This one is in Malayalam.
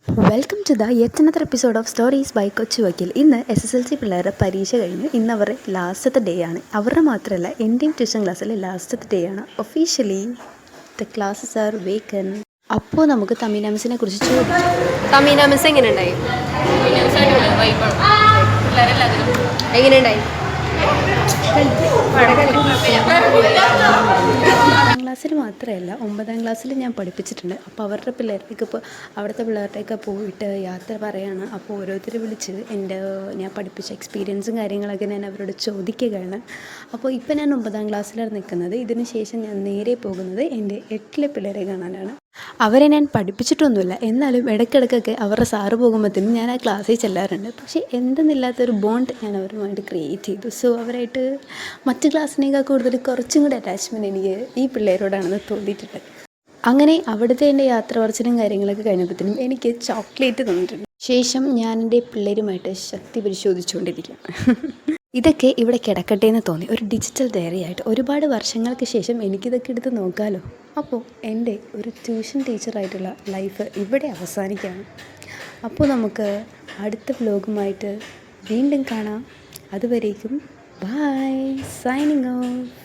Welcome to the yet another episode of stories by Kochu Vakkeel. ഇന്ന് SSLC പിള്ളേരുടെ പരീക്ഷ കഴിഞ്ഞു. ഇന്ന് അവരുടെ ലാസ്റ്റത്തെ ഡേ ആണ്. അവരുടെ മാത്രമല്ല എൻ്റെയും ട്യൂഷൻ ക്ലാസ്സിലെ ലാസ്റ്റത്തെ ഡേ ആണ്. Officially the classes R vacant. അപ്പോൾ നമുക്ക് തമീന മിസ്സിനെ കുറിച്ച് ചോദിക്കാം. തമീന മിസ് എങ്ങനെയുണ്ടായി? എങ്ങനെയുണ്ടായി? ക്ലാസ്സിൽ മാത്രമല്ല 9ാം ക്ലാസ്സിൽ ഞാൻ പഠിപ്പിച്ചിട്ടുണ്ട്. അപ്പോൾ അവരുടെ പിള്ളേരുടെയൊക്കെ ഇപ്പോൾ അവിടുത്തെ പിള്ളേരുടെയൊക്കെ പോയിട്ട് യാത്ര പറയാണ്. അപ്പോൾ ഓരോരുത്തർ വിളിച്ച് ഞാൻ പഠിപ്പിച്ച എക്സ്പീരിയൻസും കാര്യങ്ങളൊക്കെ ഞാൻ അവരോട് ചോദിക്കുകയാണ്. അപ്പോൾ ഇപ്പോൾ ഞാൻ 9ാം ക്ലാസ്സിലാണ് നിൽക്കുന്നത്. ഇതിന് ശേഷം ഞാൻ നേരെ പോകുന്നത് എൻ്റെ 8ലെ പിള്ളേരെ കാണാനാണ്. അവരെ ഞാൻ പഠിപ്പിച്ചിട്ടൊന്നുമില്ല, എന്നാലും ഇടയ്ക്കിടയ്ക്കൊക്കെ അവരുടെ സാറ് പോകുമ്പോഴത്തേനും ഞാൻ ആ ക്ലാസ്സിൽ ചെല്ലാറുണ്ട്. പക്ഷേ എന്തെന്നില്ലാത്തൊരു ബോണ്ട് ഞാൻ അവരുമായിട്ട് ക്രിയേറ്റ് ചെയ്തു. സോ അവരായിട്ട് മറ്റ് ക്ലാസ്സിനേക്കാൾ കൂടുതൽ കുറച്ചും കൂടി അറ്റാച്ച്മെൻറ്റ് എനിക്ക് ഈ പിള്ളേരോടാണെന്ന് തോന്നിയിട്ടുണ്ട്. അങ്ങനെ അവിടുത്തെ എൻ്റെ യാത്ര പറച്ചിലും കാര്യങ്ങളൊക്കെ കഴിഞ്ഞപ്പോഴത്തേനും എനിക്ക് ചോക്ലേറ്റ് തന്നിട്ടുണ്ട്. ശേഷം ഞാൻ എൻ്റെ പിള്ളേരുമായിട്ട് ശക്തി പരിശോധിച്ചുകൊണ്ടിരിക്കുകയാണ്. ഇതൊക്കെ ഇവിടെ കിടക്കട്ടെ എന്ന് തോന്നി. ഒരു ഡിജിറ്റൽ ഡയറി ആയിട്ട് ഒരുപാട് വർഷങ്ങൾക്ക് ശേഷം എനിക്കിതൊക്കെ എടുത്ത് നോക്കാമല്ലോ. അപ്പോൾ എൻ്റെ ഒരു ട്യൂഷൻ ടീച്ചറായിട്ടുള്ള ലൈഫ് ഇവിടെ അവസാനിക്കുകയാണ്. അപ്പോൾ നമുക്ക് അടുത്ത വ്ലോഗുമായിട്ട് വീണ്ടും കാണാം. അതുവരേക്കും ബൈ, സൈനിങ് ഓഫ്.